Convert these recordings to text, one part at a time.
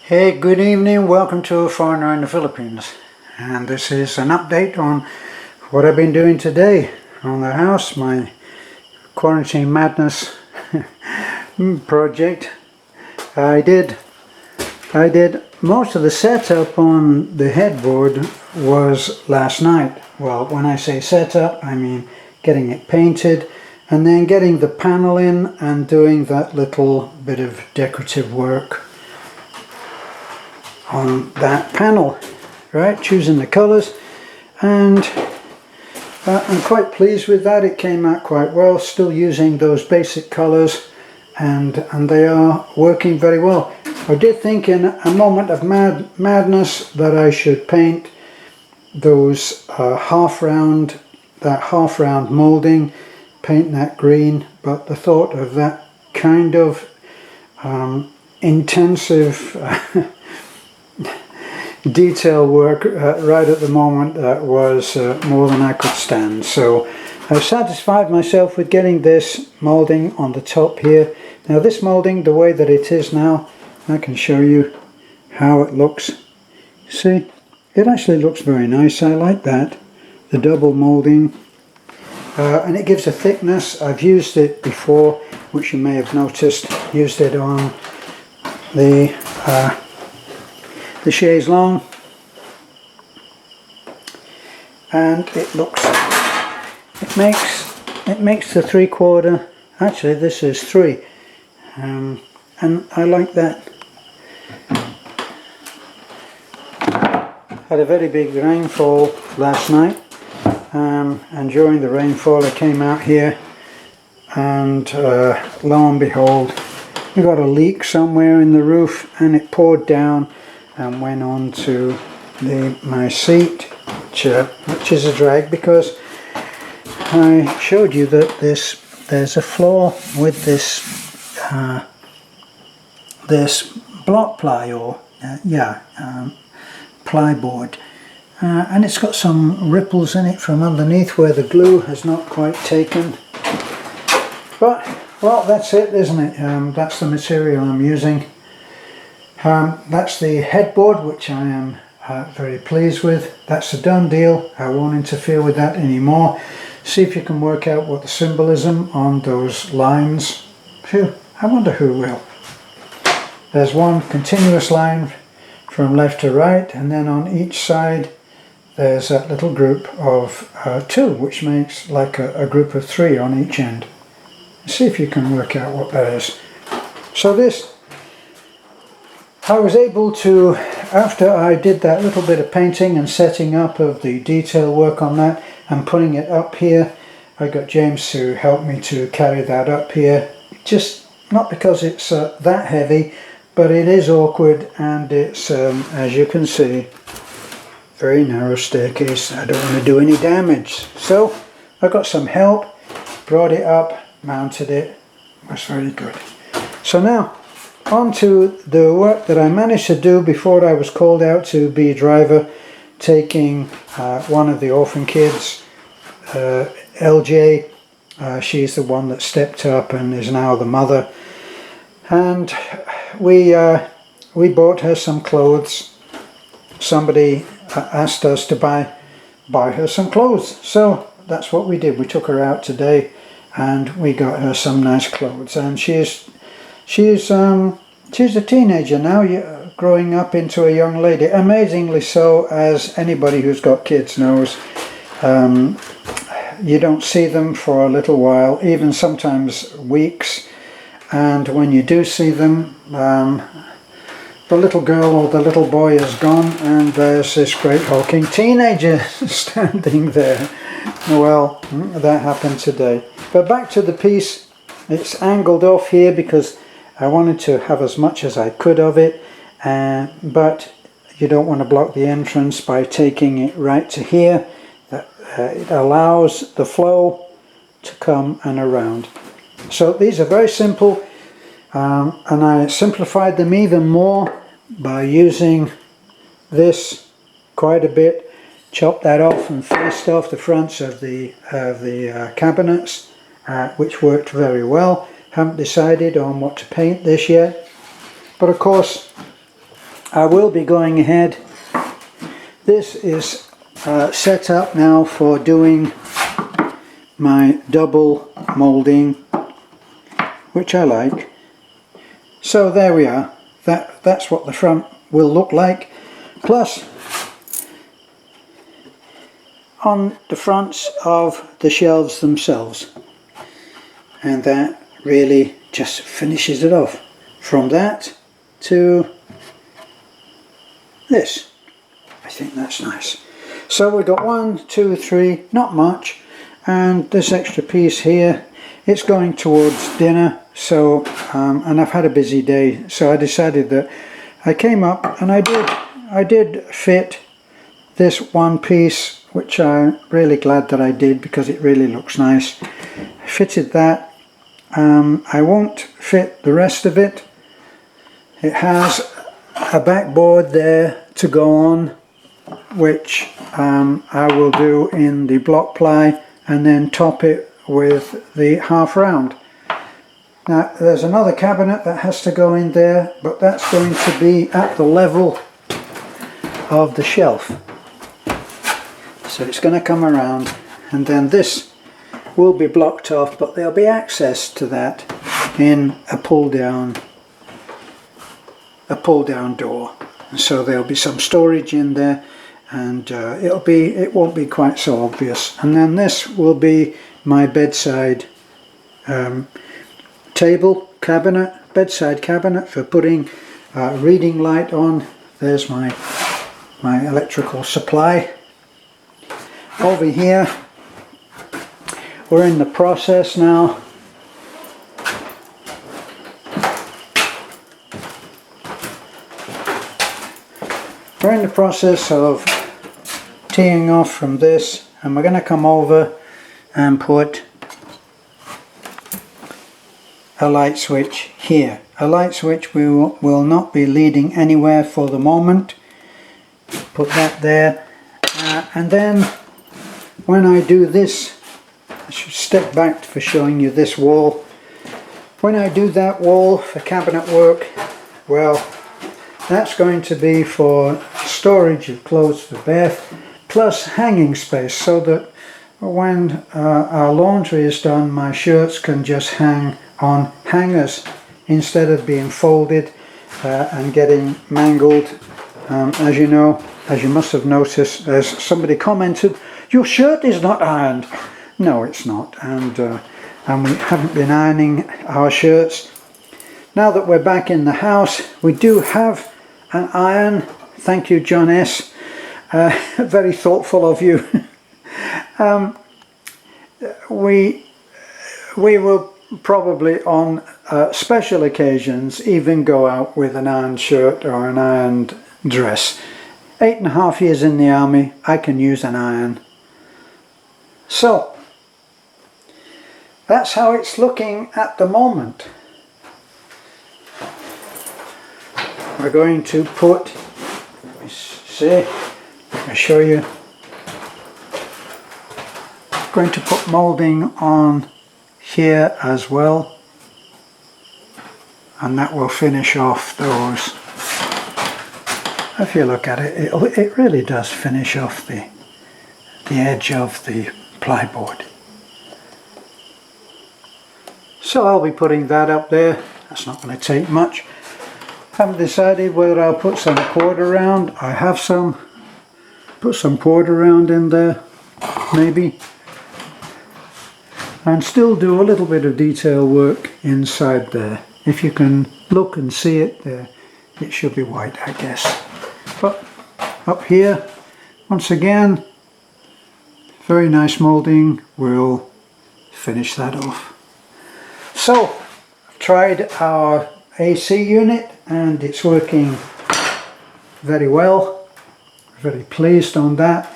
Hey, good evening, welcome to A Foreigner in the Philippines, and this is an update on what I've been doing today on the house, my quarantine madness project. I did most of the setup on the headboard was last night. Well, when I say setup, I mean getting it painted and then getting the panel in and doing that little bit of decorative work on that panel, right, choosing the colors, and I'm quite pleased with that. It came out quite well, still using those basic colors, and they are working very well. I did think in a moment of madness that I should paint those half round molding, paint that green, but the thought of that kind of intensive detail work right at the moment was more than I could stand. So I've satisfied myself with getting this moulding on the top here. Now this moulding, the way that it is now, I can show you how it looks. See, it actually looks very nice. I like that, the double moulding, and it gives a thickness. I've used it before, which you may have noticed. Used it on the chaise longue, and it makes the 3/4, actually this is 3, and I like that. Had a very big rainfall last night, and during the rainfall I came out here and lo and behold, we got a leak somewhere in the roof, and it poured down and went on to my seat, which is a drag, because I showed you that there's a flaw with this block ply, or plyboard, and it's got some ripples in it from underneath where the glue has not quite taken. But well, that's it, isn't it? That's the material I'm using. That's the headboard, which I am very pleased with. That's a done deal. I won't interfere with that anymore. See if you can work out what the symbolism on those lines. Phew, I wonder who will. There's one continuous line from left to right, and then on each side there's that little group of 2, which makes like a group of 3 on each end. See if you can work out what that is. So this, I was able to, after I did that little bit of painting and setting up of the detail work on that and putting it up here, I got James to help me to carry that up here. Just not because it's that heavy, but it is awkward, and it's, as you can see, very narrow staircase. I don't want to do any damage. So I got some help, brought it up, mounted it. Was very good. So now on to the work that I managed to do before I was called out to be driver, taking one of the orphan kids, LJ. She's the one that stepped up and is now the mother, and we bought her some clothes. Somebody asked us to buy her some clothes, so that's what we did. We took her out today and we got her some nice clothes, and she's a teenager now, growing up into a young lady, amazingly so, as anybody who's got kids knows. You don't see them for a little while, even sometimes weeks, and when you do see them, the little girl or the little boy is gone, and there's this great hulking teenager standing there. Well, that happened today. But back to the piece. It's angled off here because I wanted to have as much as I could of it, but you don't want to block the entrance by taking it right to here. It allows the flow to come and around. So these are very simple, and I simplified them even more by using this quite a bit. Chopped that off and faced off the fronts of the cabinets, which worked very well. Haven't decided on what to paint this yet, but of course I will be going ahead. This is set up now for doing my double moulding, which I like. So there we are. That's what the front will look like. Plus, on the fronts of the shelves themselves, and that really just finishes it off. From that to this, I think that's nice. So we've got 1, 2, 3, not much, and this extra piece here, it's going towards dinner. So and I've had a busy day, so I decided that I came up and I did fit this one piece, which I'm really glad that I did because it really looks nice. I fitted that. I won't fit the rest of it. It has a backboard there to go on, which I will do in the block ply and then top it with the half round. Now there's another cabinet that has to go in there, but that's going to be at the level of the shelf. So it's going to come around, and then this will be blocked off, but there'll be access to that in a pull down door. And so there'll be some storage in there, and it won't be quite so obvious. And then this will be my bedside bedside cabinet for putting reading light on. There's my electrical supply. Over here, we're in the process now of teeing off from this, and we're going to come over and put a light switch here. A light switch we will not be leading anywhere for the moment. Put that there, and then when I do this, I should step back for showing you this wall. When I do that wall for cabinet work, well, that's going to be for storage of clothes for Beth, plus hanging space, so that when our laundry is done, my shirts can just hang on hangers instead of being folded and getting mangled. As you know, as you must have noticed, as somebody commented, your shirt is not ironed. No, it's not, and we haven't been ironing our shirts. Now that we're back in the house, we do have an iron. Thank you, John S. Very thoughtful of you. We will probably on special occasions even go out with an ironed shirt or an ironed dress. 8.5 years in the army, I can use an iron. So that's how it's looking at the moment. We're going to put, let me see, I'll show you. Going to put moulding on here as well, and that will finish off those. If you look at it, it really does finish off the edge of the plyboard. So I'll be putting that up there. That's not going to take much. Haven't decided whether I'll put some cord around. I have some. Put some cord around in there, maybe. And still do a little bit of detail work inside there. If you can look and see it there, it should be white, I guess. But up here, once again, very nice moulding. We'll finish that off. So, I've tried our AC unit and it's working very well. Very pleased on that.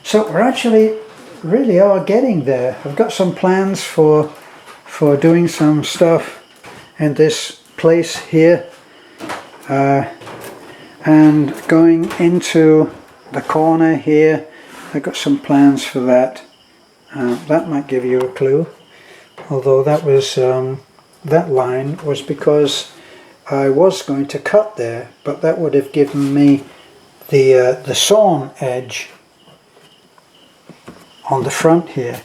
So we're actually really are getting there. I've got some plans for doing some stuff in this place here, and going into the corner here. I've got some plans for that. That might give you a clue, although that was that line was because I was going to cut there, but that would have given me the sawn edge on the front here,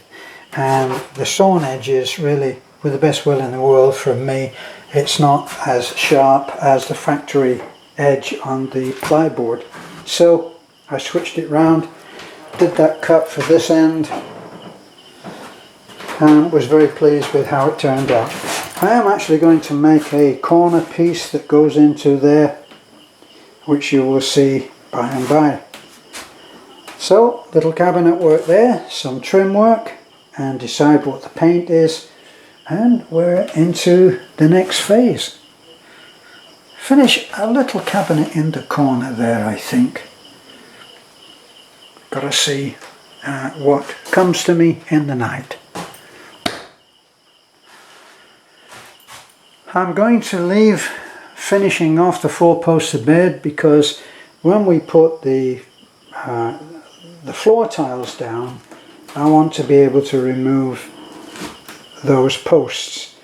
and the sawn edge is really, with the best will in the world from me, it's not as sharp as the factory edge on the plyboard. So I switched it round, did that cut for this end, and was very pleased with how it turned out. I am actually going to make a corner piece that goes into there, which you will see by and by. So, little cabinet work there, some trim work, and decide what the paint is, and we're into the next phase. Finish a little cabinet in the corner there, I think. Gotta see what comes to me in the night. I'm going to leave finishing off the four-poster bed because when we put the floor tiles down, I want to be able to remove those posts.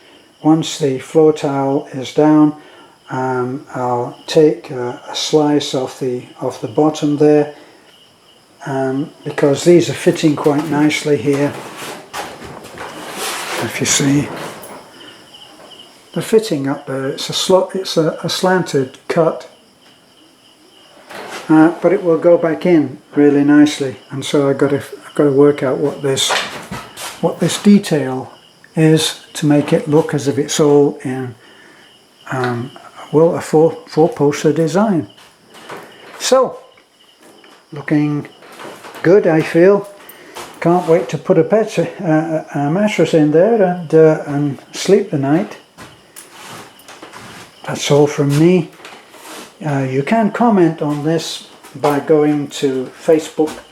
Once the floor tile is down, I'll take a slice off the bottom there, because these are fitting quite nicely here. If you see, they're fitting up there. It's a slanted cut. But it will go back in really nicely, and so I've got to work out what this detail is to make it look as if it's all in well, a four-poster design. So, looking good, I feel. Can't wait to put a mattress in there and sleep the night. That's all from me. You can comment on this by going to Facebook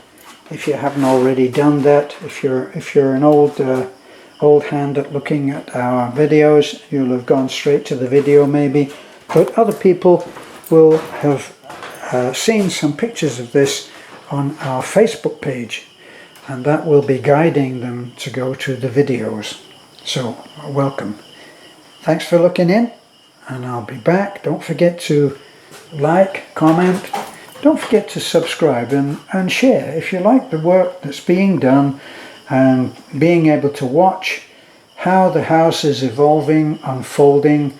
if you haven't already done that. If you're an old hand at looking at our videos, you'll have gone straight to the video maybe. But other people will have seen some pictures of this on our Facebook page, and that will be guiding them to go to the videos. So welcome. Thanks for looking in, and I'll be back. Don't forget to like, comment, don't forget to subscribe and share if you like the work that's being done, and being able to watch how the house is evolving, unfolding,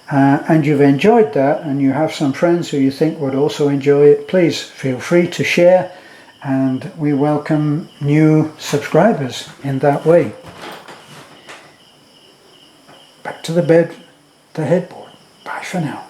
and you've enjoyed that and you have some friends who you think would also enjoy it. Please feel free to share, and we welcome new subscribers in that way. Back to the bed, the headboard. Bye for now.